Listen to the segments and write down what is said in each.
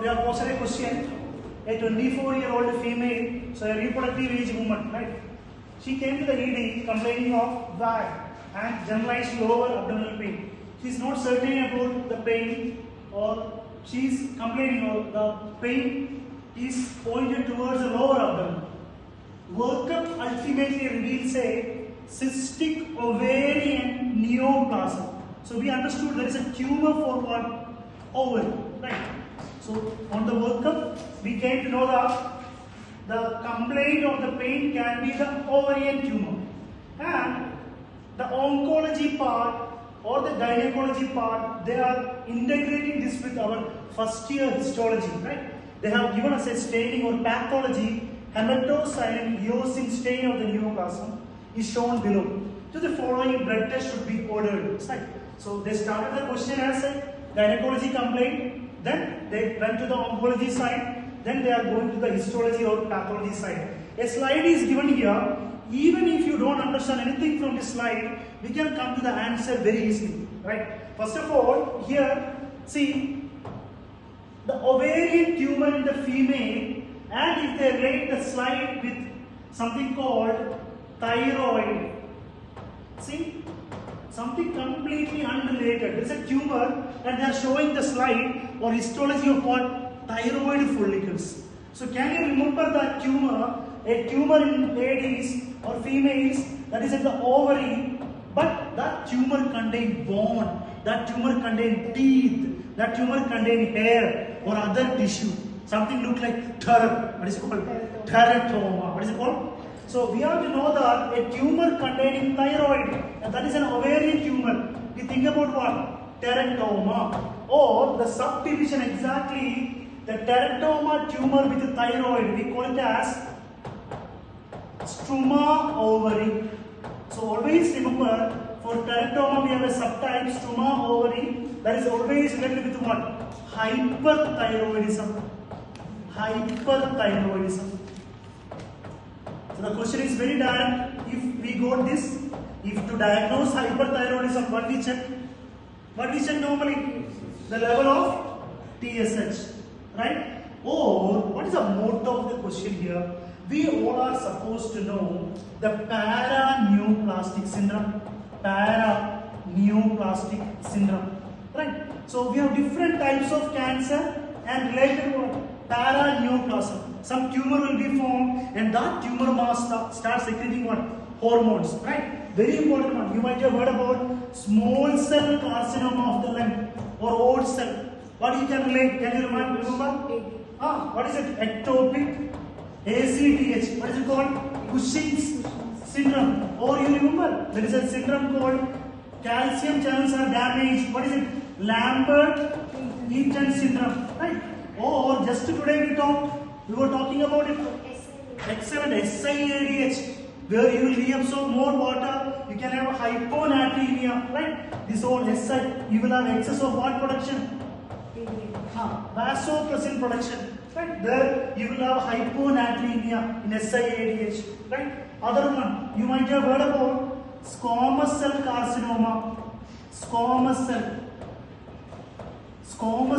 we have posted a question. A 24-year-old female, so a reproductive age woman, right? She came to the ED complaining of VAG and generalized lower abdominal pain. She is not certain about the pain, or she is complaining of the pain is pointed towards the lower abdomen. Workup ultimately reveals a cystic ovarian neoplasm. So we understood there is a tumor for what? Ovary, right? So on the workup, we came to know that the complaint of the pain can be the ovarian tumor, and the oncology part or the gynecology part, they are integrating this with our first year histology, right? They have given us a staining or pathology, hematocyan eosin stain of the neoplasm is shown below. So the following blood test should be ordered, right? So they started the question as a gynecology complaint, then they went to the oncology side, then they are going to the histology or pathology side. A slide is given here. Even if you don't understand anything from this slide, we can come to the answer very easily, right? First of all, here, see, the ovarian tumor in the female, and if they relate the slide with something called thyroid, see, something completely unrelated. There is a tumor and they are showing the slide or histology of what? Thyroid follicles. So can you remember that tumor? A tumor in ladies or females that is in the ovary, but that tumor contains bone, that tumor contains teeth, that tumor contains hair or other tissue. Something look like what is it called? Teratoma. What is it called? So we have to know that a tumor containing thyroid, and that is an ovarian tumor. We think about what? Teratoma, or the subdivision exactly, the teratoma tumor with the thyroid, we call it as struma ovary. So always remember, for teratoma we have a subtype struma ovary that is always related with what? Hyperthyroidism. Hyperthyroidism. So the question is very direct. If we got this, if to diagnose hyperthyroidism, what we check? What we check normally? The level of TSH, right? Or what is the motto of the question here? We all are supposed to know the paraneoplastic syndrome. Paraneoplastic syndrome, right? So we have different types of cancer and related to paraneoplasm. Some tumor will be formed and that tumor mass starts secreting what? Hormones, right? Very important one. You might have heard about small cell carcinoma of the lung or old cell. What you can relate? Can you remember? What is it? Ectopic ACTH. What is it called? Cushing's syndrome. Or you remember, there is a syndrome called calcium channels are damaged. What is it? Lambert-Eaton syndrome. Right? Or just today we were talking about it. Excellent. SIADH. Where you will reabsorb more water, you can have hyponatremia, right? This whole SI, you will have excess of what production? Vasopressin production, right? There you will have hyponatremia in SIADH, right? Other one, you might have heard about squamous cell carcinoma. Squamous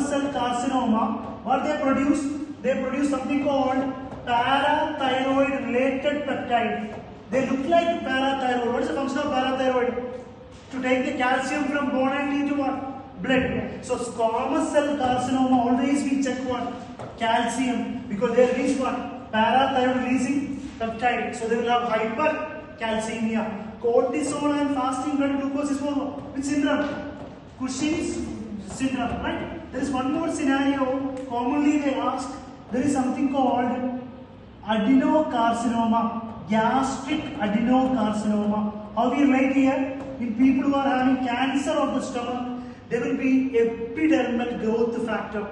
cell carcinoma, what they produce? They produce something called parathyroid related peptide. They look like parathyroid. What is the function of parathyroid? To take the calcium from bone and into what? Blood. So squamous cell carcinoma, always we check what? Calcium, because they release what? Parathyroid releasing peptide. So they will have hypercalcemia. Cortisol and fasting blood glucose is for which syndrome? Cushing's syndrome, right? There is one more scenario. Commonly they ask, there is something called adenocarcinoma. Gastric adenocarcinoma. How we write here? In people who are having cancer of the stomach, there will be epidermal growth factor.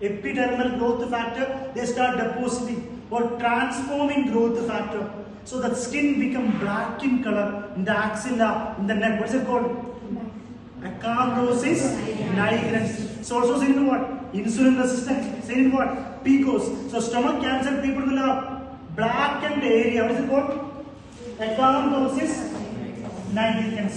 Epidermal growth factor, they start depositing or transforming growth factor. So that skin become black in color in the axilla, in the neck. What is it called? Acanthosis nigrans. It's also seen in what? Insulin resistance. Seen in what? PCOS. So stomach cancer people will have blackened area. What is it called? Acanthosis nigrans.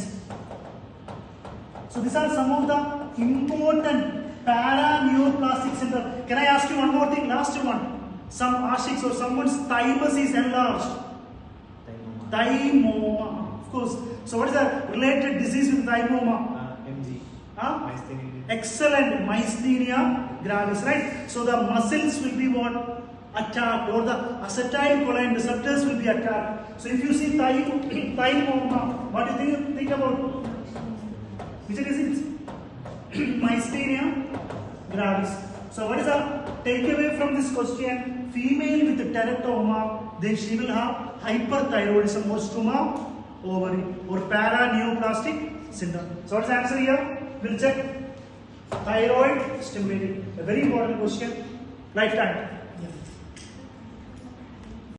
So these are some of the important paraneoplastic syndrome. Can I ask you one more thing? Last one. Some Ashiqs or someone's thymus is enlarged. Thymoma. Of course. So what is the related disease with thymoma? Fmge. Huh? Excellent. Myasthenia gravis, right? So the muscles will be what? Attacked, or the acetylcholine receptors will be attacked. So if you see thymoma, what do you think about? Which is it? Myasthenia gravis. So what is the takeaway from this question? Female with the teratoma, then she will have hyperthyroidism or stoma ovary or paraneoplastic syndrome. So what is the answer here? We'll check. Thyroid stimulated. A very important question. Lifetime.